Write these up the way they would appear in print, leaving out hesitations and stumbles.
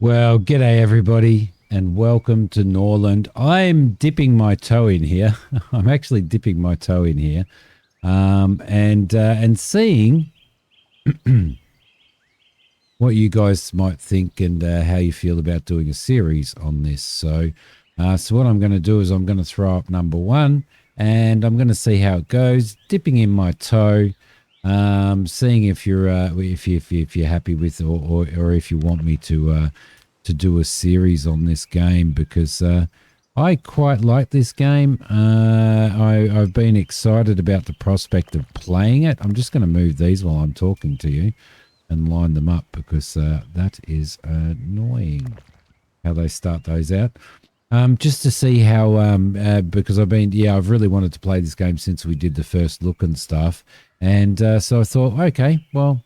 Well, g'day everybody, and welcome to Norland. I'm dipping my toe in here. I'm actually dipping my toe in here, and seeing what you guys might think and how you feel about doing a series on this. So what I'm going to do is I'm going to throw up number one, and I'm going to see how it goes. Dipping in my toe. Seeing if you're if you're happy with or if you want me to do a series on this game, because I quite like this game. I've been excited about the prospect of playing it. I'm just going to move these while I'm talking to you and line them up, because that is annoying how they start those out. Just to see how, because I've really wanted to play this game since we did the first look and stuff. And so I thought, okay, well,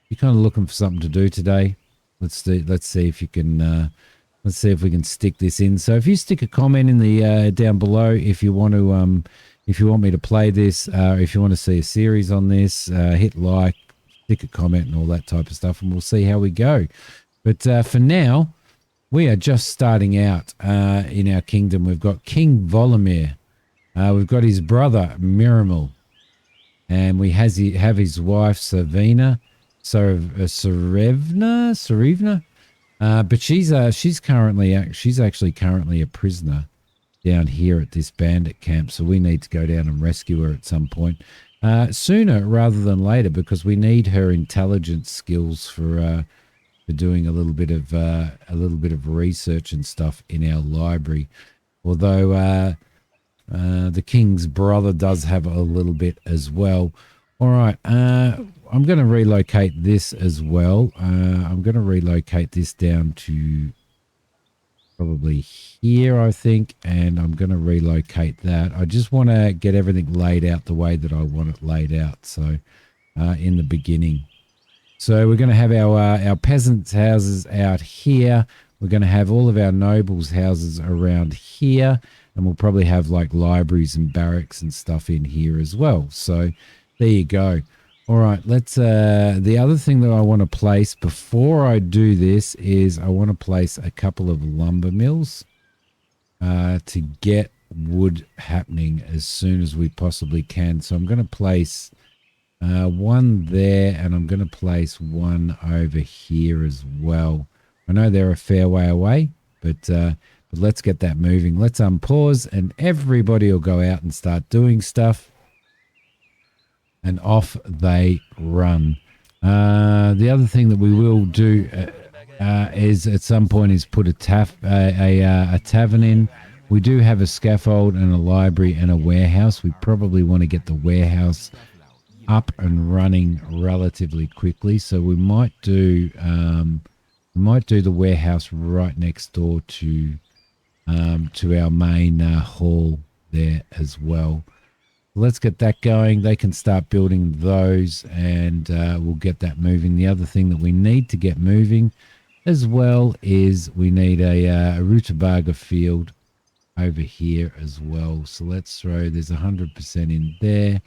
you're kind of looking for something to do today. Let's see if you can, let's see if we can stick this in. So if you stick a comment in the down below, if you want to, if you want me to play this, if you want to see a series on this, hit like, stick a comment and all that type of stuff, and we'll see how we go. But for now, we are just starting out in our kingdom. We've got King Volomir. We've got his brother, Miramal. And we have his wife, Savina. Sarevna. But she's actually currently a prisoner down here at this bandit camp. So we need to go down and rescue her at some point. Sooner rather than later, because we need her intelligence skills for doing a little bit of research and stuff in our library. Although the king's brother does have a little bit as well. All right, I'm going to relocate this as well. I'm going to relocate this down to probably here, I think, and I'm going to relocate that. I just want to get everything laid out the way that I want it laid out. So in the beginning. So we're going to have our peasants' houses out here. We're going to have all of our nobles' houses around here. And we'll probably have like libraries and barracks and stuff in here as well. So there you go. All right, let's the other thing that I want to place before I do this is I want to place a couple of lumber mills to get wood happening as soon as we possibly can. So I'm going to place one there, and I'm going to place one over here as well. I know they're a fair way away, but let's get that moving. Let's unpause, and everybody will go out and start doing stuff. And off they run. The other thing that we will do is at some point is put a tavern in. We do have a scaffold and a library and a warehouse. We probably want to get the warehouse up and running relatively quickly. So we might do the warehouse right next door to our main hall there as well. Let's get that going. They can start building those, and we'll get that moving. The other thing that we need to get moving as well is we need a rutabaga field over here as well. So let's throw, there's 100% in there.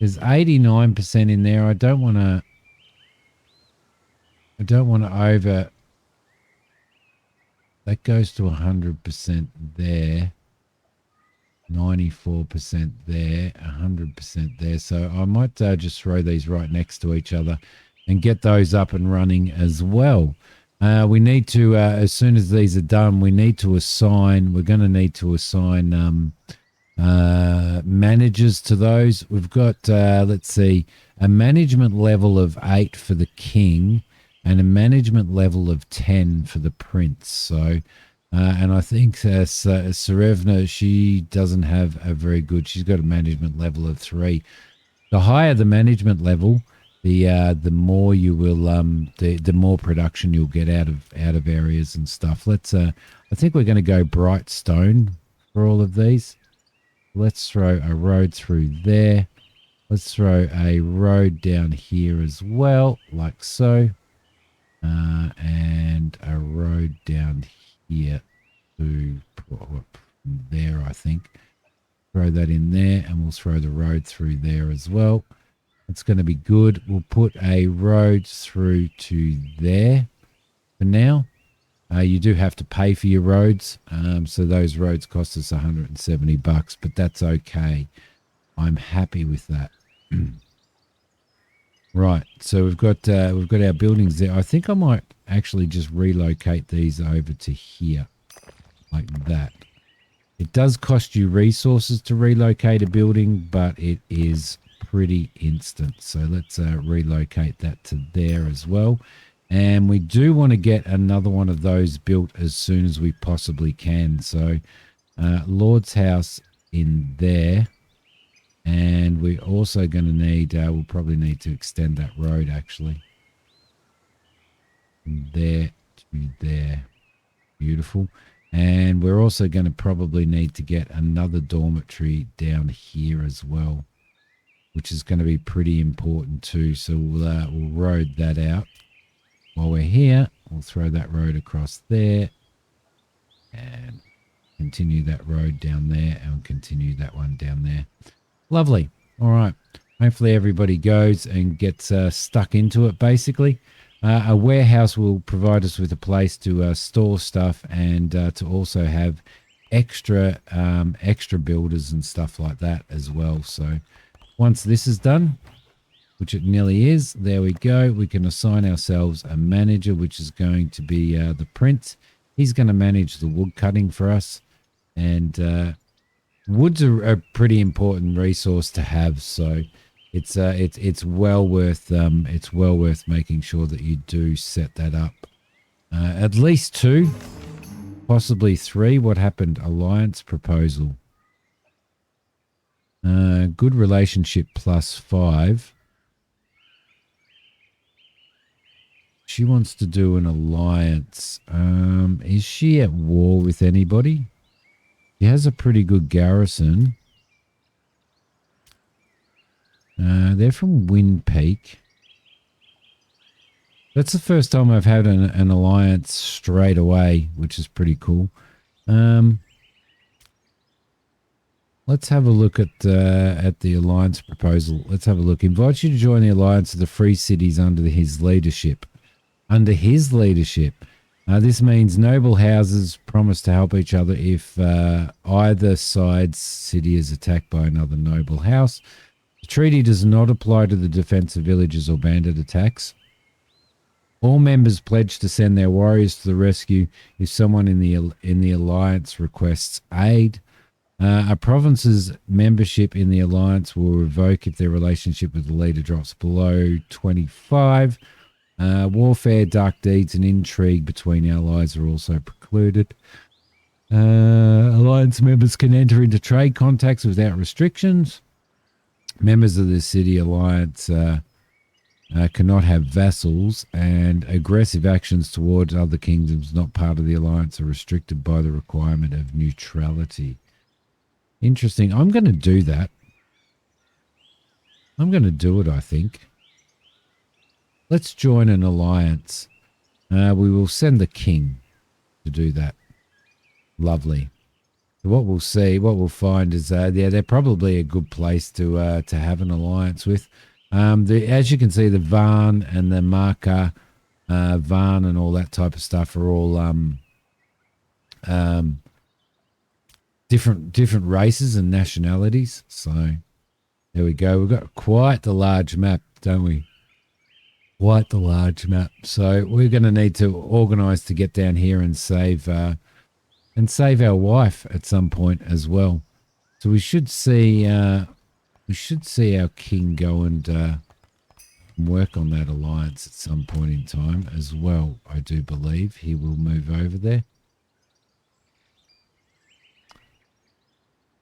There's 89% in there. I don't want to over. That goes to 100% there, 94% there, 100% there. So I might just throw these right next to each other and get those up and running as well. We need to, as soon as these are done, we're going to need to assign managers to those. We've got, let's see, a management level of 8 for the king, and a management level of 10 for the prince. So, and I think Sarevna, she doesn't have a very good, she's got a management level of 3. The higher the management level, the more you will, the more production you'll get out of areas and stuff. Let's, I think we're going to go bright stone for all of these. Let's throw a road through there. Let's throw a road down here as well, like so. And a road down here to there, I think. Throw that in there, and we'll throw the road through there as well. It's going to be good. We'll put a road through to there for now. You do have to pay for your roads, so those roads cost us $170, but that's okay. I'm happy with that. Right, so we've got our buildings there. I think I might actually just relocate these over to here, like that. It does cost you resources to relocate a building, but it is pretty instant. So let's relocate that to there as well. And we do want to get another one of those built as soon as we possibly can. So Lord's house in there. And we're also going to need, we'll probably need to extend that road actually. From there to there. Beautiful. And we're also going to probably need to get another dormitory down here as well, which is going to be pretty important too. So we'll road that out. While we're here, we'll throw that road across there and continue that road down there and continue that one down there. Lovely. All right. Hopefully everybody goes and gets stuck into it, basically. A warehouse will provide us with a place to store stuff and to also have extra builders and stuff like that as well. So once this is done, which it nearly is, there we go. We can assign ourselves a manager, which is going to be the prince. He's going to manage the wood cutting for us. And wood's a pretty important resource to have. So it's well worth making sure that you do set that up. At least 2, possibly 3. What happened? Alliance proposal. Good relationship +5. She wants to do an alliance. Is she at war with anybody? She has a pretty good garrison. They're from Wind Peak. That's the first time I've had an alliance straight away, which is pretty cool. Let's have a look at the alliance proposal. Let's have a look. Invite you to join the alliance of the free cities under his leadership. Under his leadership. This means noble houses promise to help each other if either side's city is attacked by another noble house. The treaty does not apply to the defense of villages or bandit attacks. All members pledge to send their warriors to the rescue if someone in the alliance requests aid. A province's membership in the alliance will revoke if their relationship with the leader drops below 25. Warfare, dark deeds, and intrigue between allies are also precluded. Alliance members can enter into trade contacts without restrictions. Members of the city alliance cannot have vassals, and aggressive actions towards other kingdoms not part of the alliance are restricted by the requirement of neutrality. Interesting. I'm going to do that. I'm going to do it, I think. Let's join an alliance. We will send the king to do that. Lovely. So what we'll find is they're probably a good place to have an alliance with. As you can see, the Van and the Marka Van and all that type of stuff are all different races and nationalities. So there we go. We've got quite the large map, don't we? Quite the large map. So we're going to need to organise to get down here and save our wife at some point as well. So we should see our king go and work on that alliance at some point in time as well. I do believe he will move over there.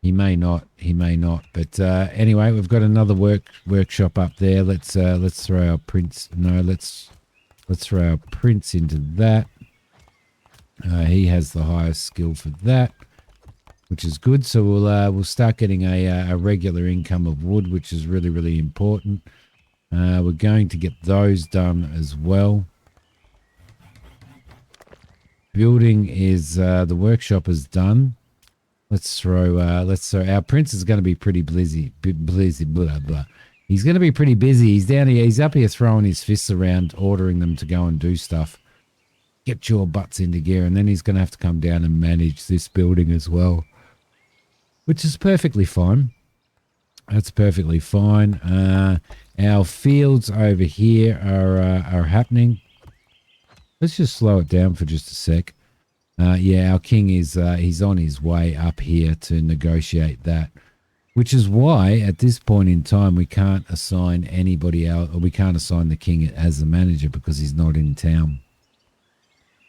He may not. But anyway, we've got another workshop up there. Let's throw our prince. No, let's throw our prince into that. He has the highest skill for that, which is good. So we'll start getting a regular income of wood, which is really, really important. We're going to get those done as well. Building is the workshop is done. Let's throw our prince is going to be pretty busy, blah, blah. He's going to be pretty busy. He's down here. He's up here throwing his fists around, ordering them to go and do stuff. get your butts into gear. And then he's going to have to come down and manage this building as well, which is perfectly fine. That's perfectly fine. Our fields over here are happening. Let's just slow it down for just a sec. Yeah, our king is he's on his way up here to negotiate that, which is why at this point in time we can't assign anybody else, or we can't assign the king as the manager because he's not in town.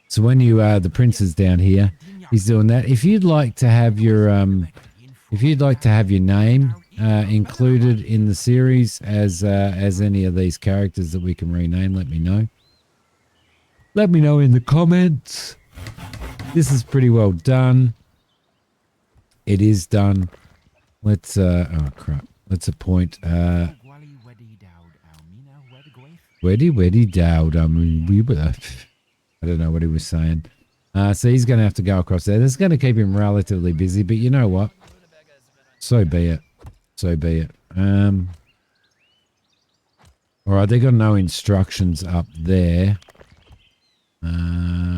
So when you the prince is down here, he's doing that. If you'd like to have your name included in the series as any of these characters that we can rename, let me know. Let me know in the comments. This is pretty well done. It is done. Let's oh crap. Let's appoint Weddy Dowd. I don't know what he was saying. So he's going to have to go across there. This is going to keep him relatively busy, but you know what? So be it. So be it. All right, they got no instructions up there.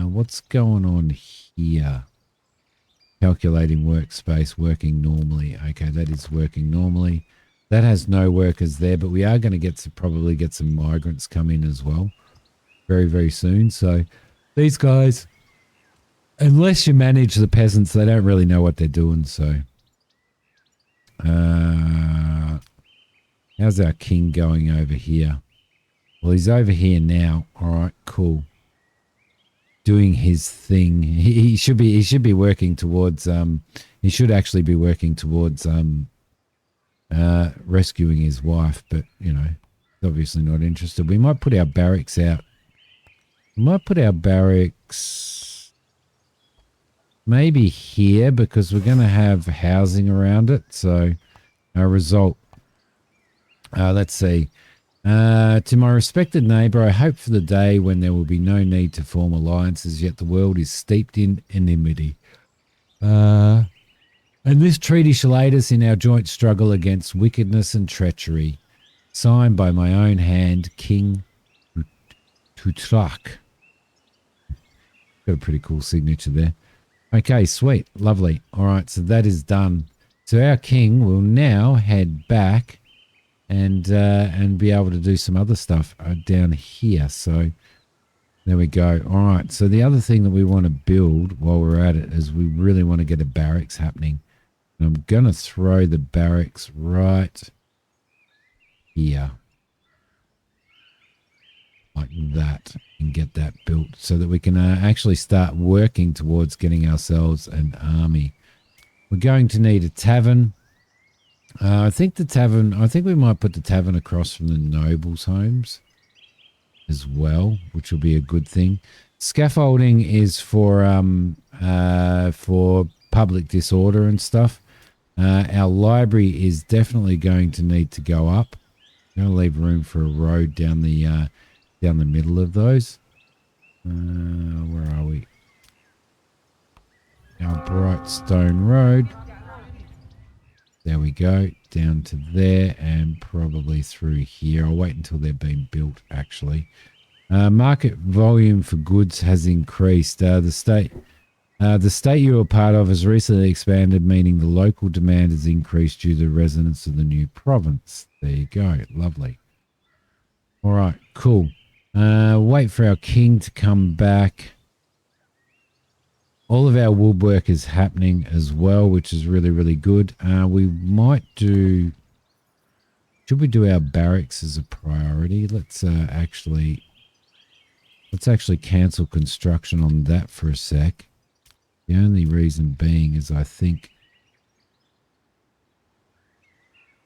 What's going on here? Calculating workspace, working normally. Okay, that is working normally. That has no workers there, but we are going to probably get some migrants come in as well very, very soon. So these guys, unless you manage the peasants, they don't really know what they're doing. So how's our king going over here? Well, he's over here now. All right, cool. Doing his thing. He should be working towards he should actually be working towards rescuing his wife, but you know, he's obviously not interested. We might put our barracks out. We might put our barracks maybe here because we're going to have housing around it. So our result, let's see. To my respected neighbour, I hope for the day when there will be no need to form alliances, yet the world is steeped in enmity. And this treaty shall aid us in our joint struggle against wickedness and treachery. Signed by my own hand, King Tutrak. Got a pretty cool signature there. Okay, sweet. Lovely. All right, so that is done. So our king will now head back and be able to do some other stuff down here. So there we go. All right. So the other thing that we want to build while we're at it is we really want to get a barracks happening. And I'm going to throw the barracks right here. Like that. And get that built so that we can actually start working towards getting ourselves an army. We're going to need a tavern. I think we might put the tavern across from the nobles' homes as well, which will be a good thing. Scaffolding is for public disorder and stuff. Our library is definitely going to need to go up. I'm going to leave room for a road down the middle of those. Where are we? Our bright stone road. There we go, down to there and probably through here. I'll wait until they've been built, actually. Market volume for goods has increased. The state you are part of has recently expanded, meaning the local demand has increased due to the residents of the new province. There you go, lovely. All right, cool. Wait for our king to come back. All of our woodwork is happening as well, which is really, really good. We might do... Should we do our barracks as a priority? Let's actually cancel construction on that for a sec. The only reason being is I think...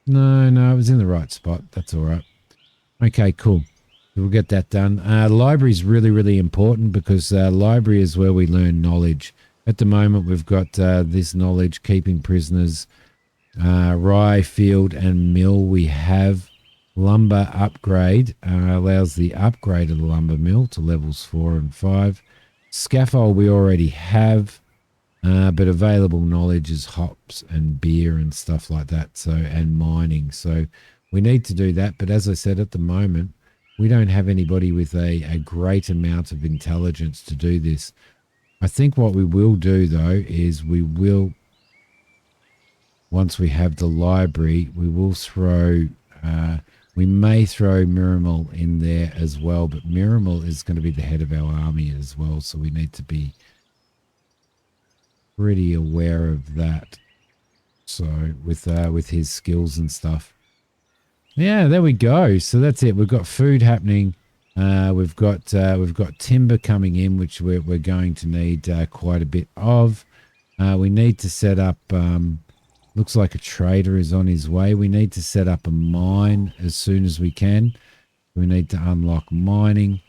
No, it was in the right spot. That's all right. Okay, cool. We'll get that done. Library is really, really important because library is where we learn knowledge. At the moment, we've got this knowledge, keeping prisoners, rye, field, and mill. We have lumber upgrade, allows the upgrade of the lumber mill to levels 4 and 5. Scaffold we already have, but available knowledge is hops and beer and stuff like that. So, and mining. So we need to do that. But as I said, at the moment, we don't have anybody with a great amount of intelligence to do this. I think what we will do though is we will, once we have the library, we will throw, we may throw Miramal in there as well, but Miramal is going to be the head of our army as well, so we need to be pretty aware of that. So with his skills and stuff. Yeah, there we go. So that's it. We've got food happening. We've got timber coming in, which we're going to need quite a bit of. We need to set up. Looks like a trader is on his way. We need to set up a mine as soon as we can. We need to unlock mining.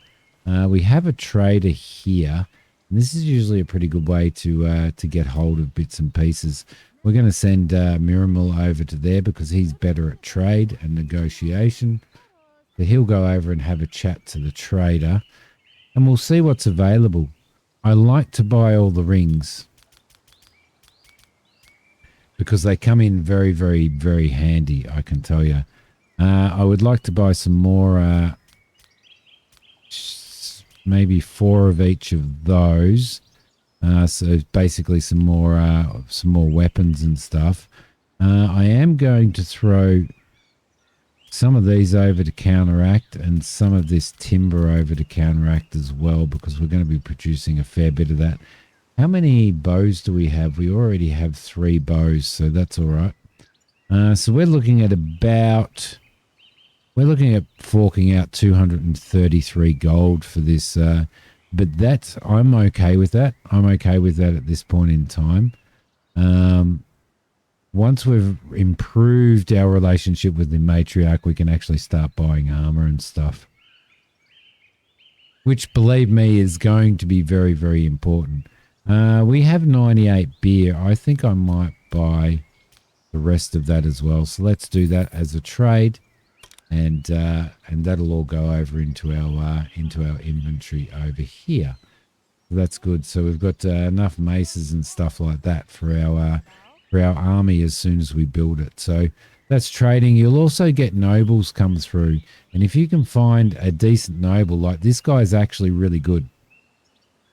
We have a trader here. And this is usually a pretty good way to get hold of bits and pieces. We're going to send Miramal over to there because he's better at trade and negotiation. So he'll go over and have a chat to the trader and we'll see what's available. I like to buy all the rings because they come in very, very, very handy, I can tell you. I would like to buy some more, maybe 4 of each of those. So basically some more weapons and stuff. I am going to throw some of these over to counteract and some of this timber over to counteract as well, because we're going to be producing a fair bit of that. How many bows do we have? We already have 3 bows, so that's all right. So we're looking at forking out 233 gold for this. But I'm okay with that. I'm okay with that at this point in time. Once we've improved our relationship with the matriarch, we can actually start buying armor and stuff. Which, believe me, is going to be very, very important. We have 98 beer. I think I might buy the rest of that as well. So let's do that as a trade. And that'll all go over into our inventory over here. So that's good. So we've got enough maces and stuff like that for our army as soon as we build it. So that's trading. You'll also get nobles come through, and if you can find a decent noble, like this guy's actually really good.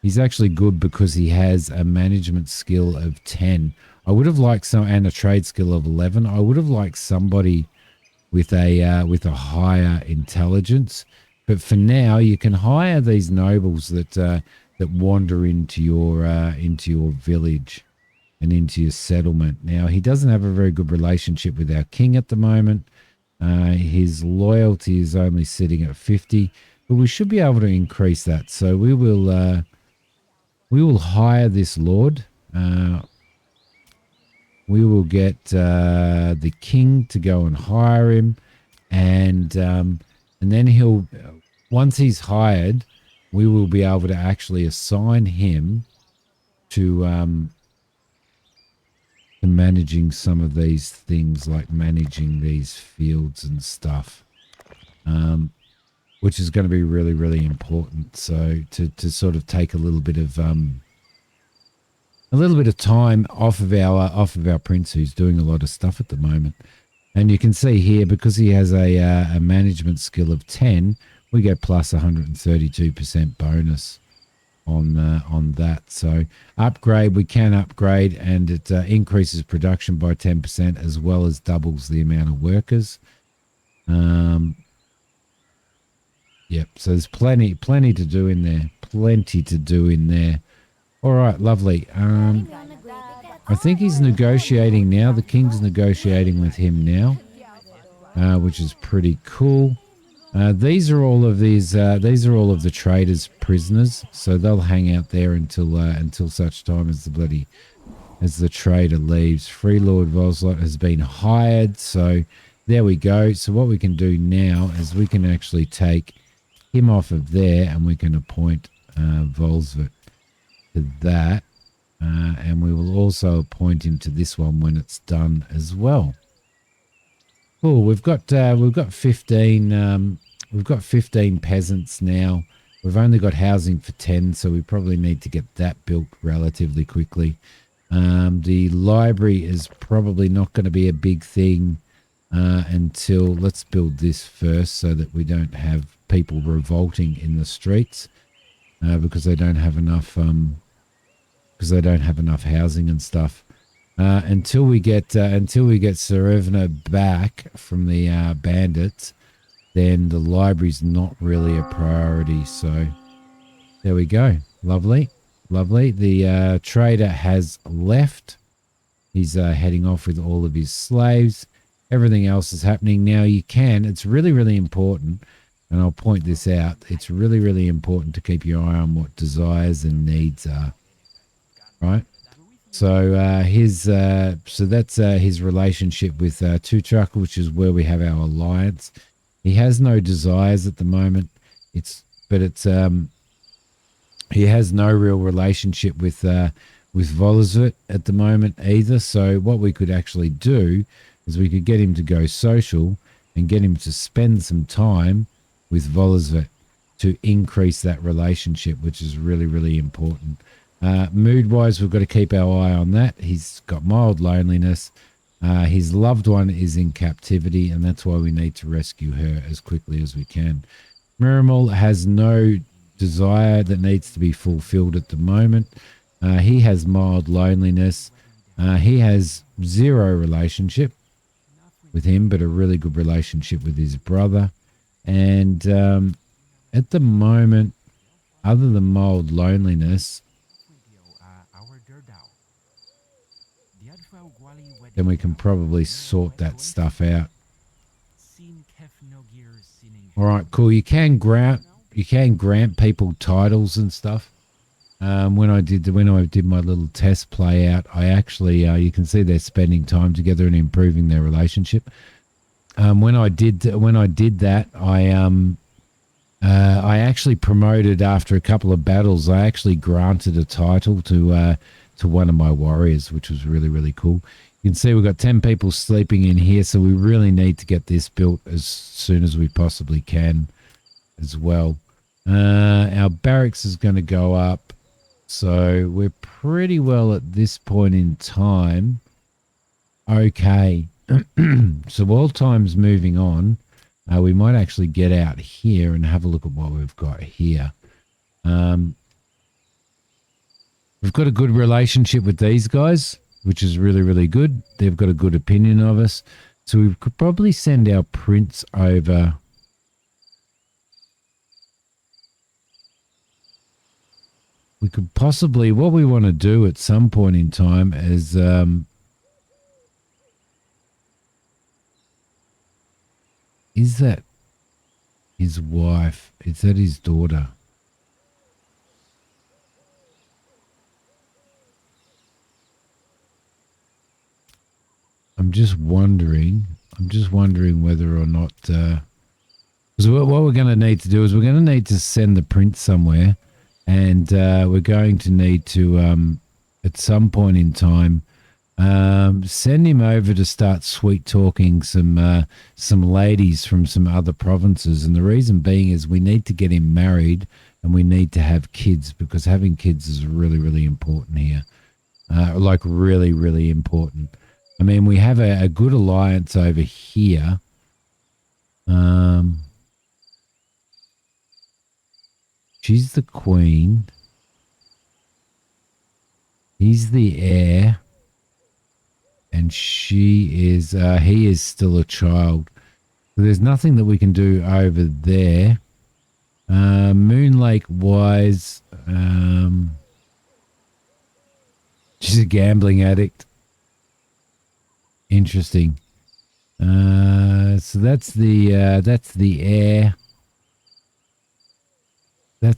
He's actually good because he has a management skill of 10. I would have liked and a trade skill of 11. I would have liked somebody with a higher intelligence, but for now you can hire these nobles that wander into your village and into your settlement. Now he doesn't have a very good relationship with our king at the moment. His loyalty is only sitting at 50, but we should be able to increase that. So we will hire this lord. We will get the king to go and hire him, and then once he's hired, we will be able to actually assign him to managing some of these things, like managing these fields and stuff, which is going to be really, really important. So to sort of take a little bit of time off of our prince, who's doing a lot of stuff at the moment. And you can see here, because he has a management skill of 10, we get plus 132% bonus on that. So upgrade, we can upgrade, and it increases production by 10% as well as doubles the amount of workers. Yep, so there's plenty to do in there. All right, lovely. I think he's negotiating now. The king's negotiating with him now, which is pretty cool. These are all of the traders' prisoners, so they'll hang out there until such time as the trader leaves. Freelord Voslot has been hired, so there we go. So what we can do now is we can actually take him off of there, and we can appoint Volsvit to that, and we will also appoint him to this one when it's done as well. Cool. We've got 15 peasants now. We've only got housing for 10, so we probably need to get that built relatively quickly. The library is probably not going to be a big thing until, let's build this first so that we don't have people revolting in the streets because they don't have enough housing and stuff. Until we get Serevna back from the bandits, then the library's not really a priority. So there we go. Lovely. The trader has left. He's heading off with all of his slaves. Everything else is happening now. It's really, really important, and I'll point this out. It's really, really important to keep your eye on what desires and needs are. Right? So that's his relationship with Tuchak, which is where we have our alliance. He has no desires at the moment. He has no real relationship with Volozvit at the moment either. So what we could actually do is we could get him to go social and get him to spend some time with Volozvit to increase that relationship, which is really, really important. Mood-wise, we've got to keep our eye on that. He's got mild loneliness. His loved one is in captivity, and that's why we need to rescue her as quickly as we can. Miramal has no desire that needs to be fulfilled at the moment. He has mild loneliness. He has zero relationship with him, but a really good relationship with his brother. And at the moment, other than mild loneliness, then we can probably sort that stuff out. All right, cool. You can grant people titles and stuff. When I did my little test play out, I actually you can see they're spending time together and improving their relationship. When I did that, I actually promoted after a couple of battles. I actually granted a title to one of my warriors, which was really, really cool. You can see we've got 10 people sleeping in here, so we really need to get this built as soon as we possibly can as well. Our barracks is going to go up, so we're pretty well at this point in time. Okay, so while time's moving on, we might actually get out here and have a look at what we've got here. We've got a good relationship with these guys, which is really, really good. They've got a good opinion of us. So we could probably send our prince over. We could possibly, what we want to do at some point in time is that his wife? Is that his daughter? I'm just wondering whether or not, because what we're going to need to do is we're going to need to send the prince somewhere, and we're going to need to, at some point in time, send him over to start sweet talking some ladies from some other provinces. And the reason being is we need to get him married and we need to have kids, because having kids is really, really important here. Like really, really important. I mean, we have a good alliance over here. She's the queen. He's the heir. And he is still a child. So there's nothing that we can do over there. Moon Lake wise, she's a gambling addict. Interesting. So that's the heir. That's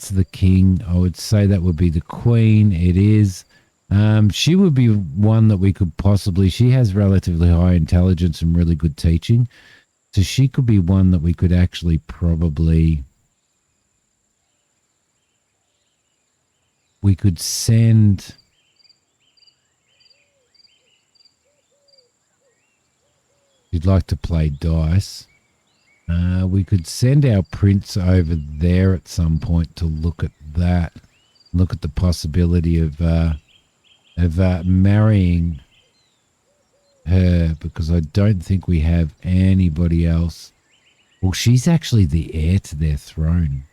the king. I would say that would be the queen. It is. She would be one that we could possibly, she has relatively high intelligence and really good teaching. So she could be one that we could actually probably, we could send. You'd like to play dice. We could send our prince over there at some point to look at that. Look at the possibility of marrying her, because I don't think we have anybody else Well, she's actually the heir to their throne.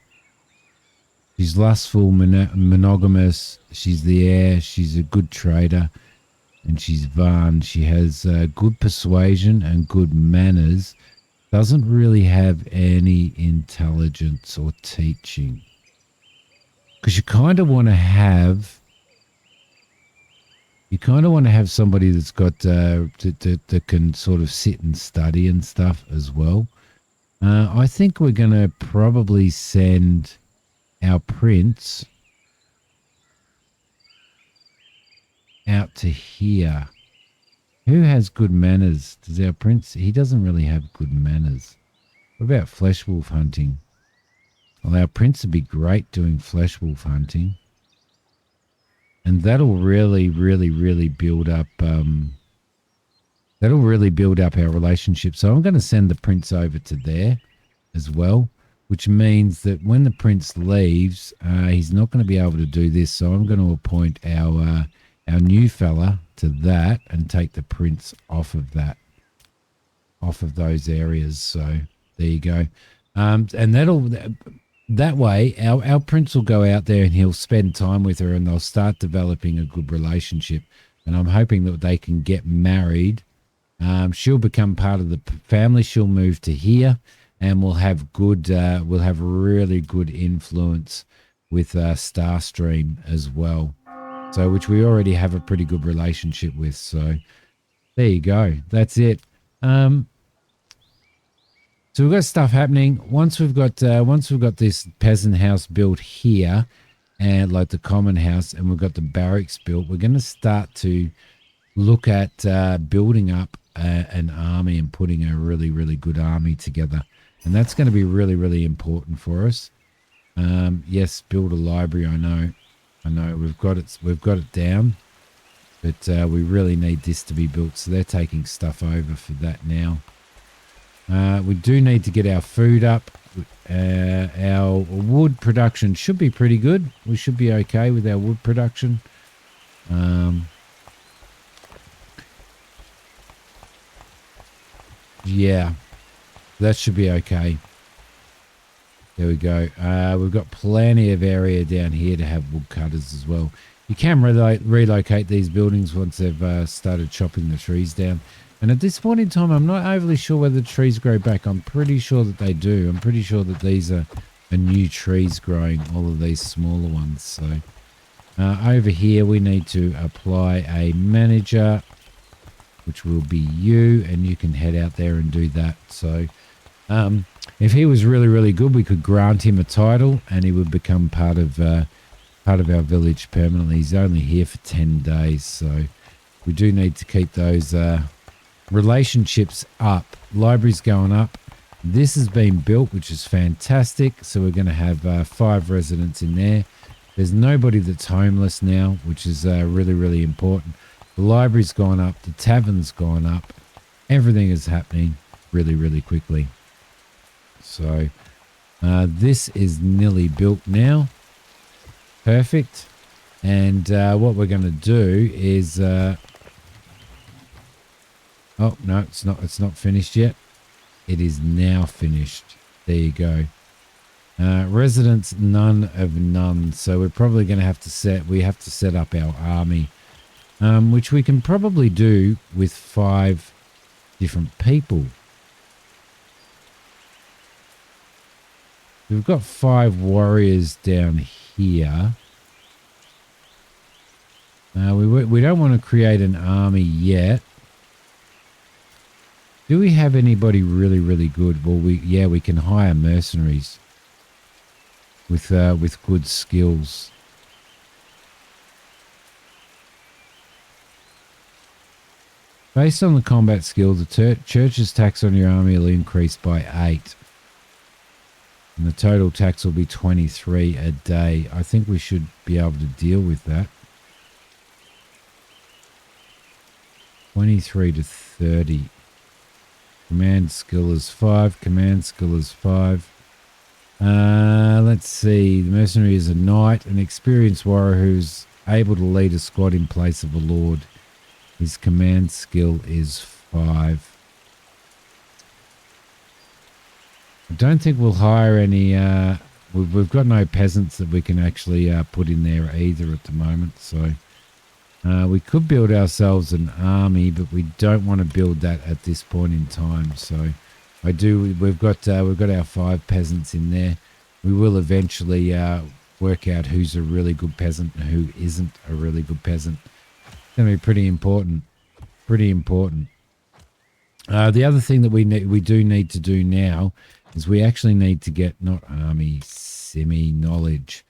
She's lustful, monogamous. She's the heir. She's a good trader. And she's Van. She has good persuasion and good manners. Doesn't really have any intelligence or teaching. Because you kind of want to have somebody that's got that can sort of sit and study and stuff as well. I think we're going to probably send our prince out to here. Who has good manners? Does our prince? He doesn't really have good manners. What about flesh wolf hunting? Well, our prince would be great doing flesh wolf hunting. And that'll really, really, really build up. That'll really build up our relationship. So I'm going to send the prince over to there as well, which means that when the prince leaves, he's not going to be able to do this. So I'm going to appoint our new fella to that and take the prince off of that, off of those areas. So there you go. And that way our prince will go out there and he'll spend time with her and they'll start developing a good relationship. And I'm hoping that they can get married. She'll become part of the family. She'll move to here and we'll have really good influence with Starstream as well. So, which we already have a pretty good relationship with. So there you go. That's it. So we've got stuff happening. Once we've got this peasant house built here, and like the common house, and we've got the barracks built, we're going to start to look at building up an army and putting a really, really good army together. And that's going to be really, really important for us. Yes, build a library. I know, we've got it down, but we really need this to be built. So they're taking stuff over for that now. We do need to get our food up. Our wood production should be pretty good. We should be okay with our wood production. Yeah, that should be okay. There we go. We've got plenty of area down here to have woodcutters as well. You can relocate these buildings once they've started chopping the trees down. And at this point in time, I'm not overly sure whether the trees grow back. I'm pretty sure that they do. I'm pretty sure that these are new trees growing, all of these smaller ones. So over here, we need to apply a manager, which will be you, and you can head out there and do that. So if he was really, really good, we could grant him a title and he would become part of our village permanently. He's only here for 10 days, so we do need to keep those relationships up. Library's going up. This has been built, which is fantastic. So we're going to have 5 residents in there. There's nobody that's homeless now, which is really, really important. The library's gone up. The tavern's gone up. Everything is happening really, really quickly. So this is nearly built now. Perfect. And what we're going to do is oh, no, it's not finished yet. It is now finished. There you go. Residents, none of none. So we're probably going to have to set up our army, which we can probably do with 5 different people. We've got 5 warriors down here. We don't want to create an army yet. Do we have anybody really, really good? Well, we can hire mercenaries with good skills. Based on the combat skill, the church's tax on your army will increase by 8. And the total tax will be 23 a day. I think we should be able to deal with that. 23 to 30. Command skill is 5. Command skill is 5. Let's see. The mercenary is a knight, an experienced warrior who's able to lead a squad in place of a lord. His command skill is 5. I don't think we'll hire any. We've got no peasants that we can actually put in there either at the moment. So we could build ourselves an army, but we don't want to build that at this point in time. So I do. We've got our 5 peasants in there. We will eventually work out who's a really good peasant and who isn't a really good peasant. It's going to be pretty important. Pretty important. The other thing that we do need to do now is we actually need to get not army semi knowledge.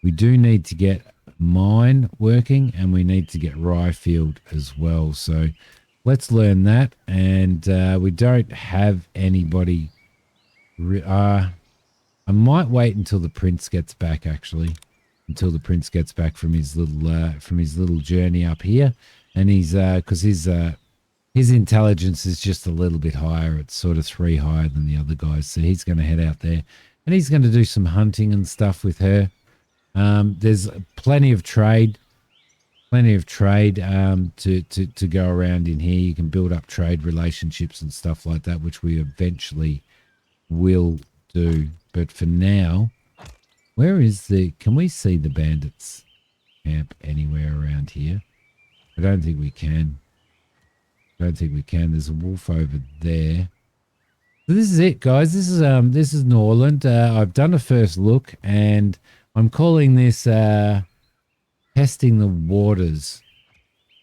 We do need to get mine working, and we need to get rye field as well. So let's learn that. And we don't have anybody. I might wait until the prince gets back. Actually, until the prince gets back from his little journey up here, and he's because his intelligence is just a little bit higher. It's sort of 3 higher than the other guys. So he's going to head out there and he's going to do some hunting and stuff with her. There's plenty of trade to go around in here. You can build up trade relationships and stuff like that, which we eventually will do. But for now, can we see the bandits camp anywhere around here? I don't think we can. There's a wolf over there. So this is it, guys. This is Norland. I've done a first look, and I'm calling this testing the waters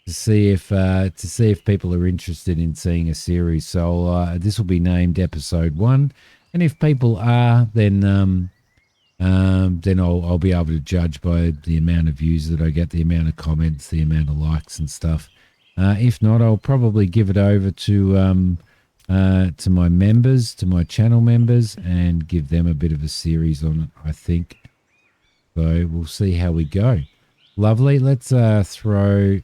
to see if people are interested in seeing a series. So this will be named episode 1, and if people are, then I'll be able to judge by the amount of views that I get, the amount of comments, the amount of likes and stuff. If not, I'll probably give it over to my members, to my channel members, and give them a bit of a series on it, I think. So we'll see how we go. Lovely. Let's throw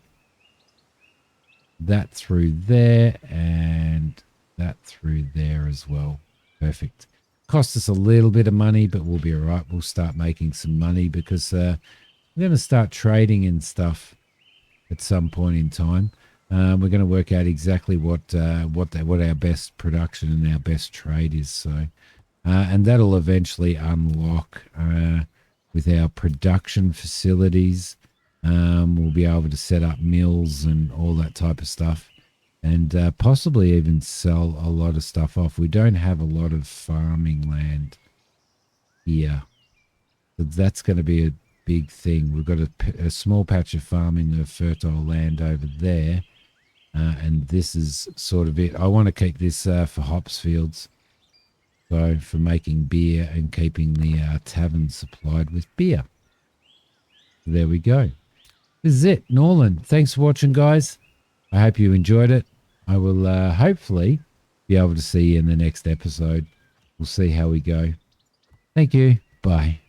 that through there and that through there as well. Perfect. Cost us a little bit of money, but we'll be all right. We'll start making some money because we're going to start trading and stuff at some point in time. We're going to work out exactly what our best production and our best trade is. So, and that'll eventually unlock with our production facilities. We'll be able to set up mills and all that type of stuff, and possibly even sell a lot of stuff off. We don't have a lot of farming land here, so that's going to be a big thing. We've got a small patch of farming of fertile land over there, and this is sort of it. I want to keep this for hops fields, so for making beer and keeping the tavern supplied with beer. There we go. This is it, Norland. Thanks for watching, guys. I hope you enjoyed it. I will hopefully be able to see you in the next episode. We'll see how we go. Thank you. Bye.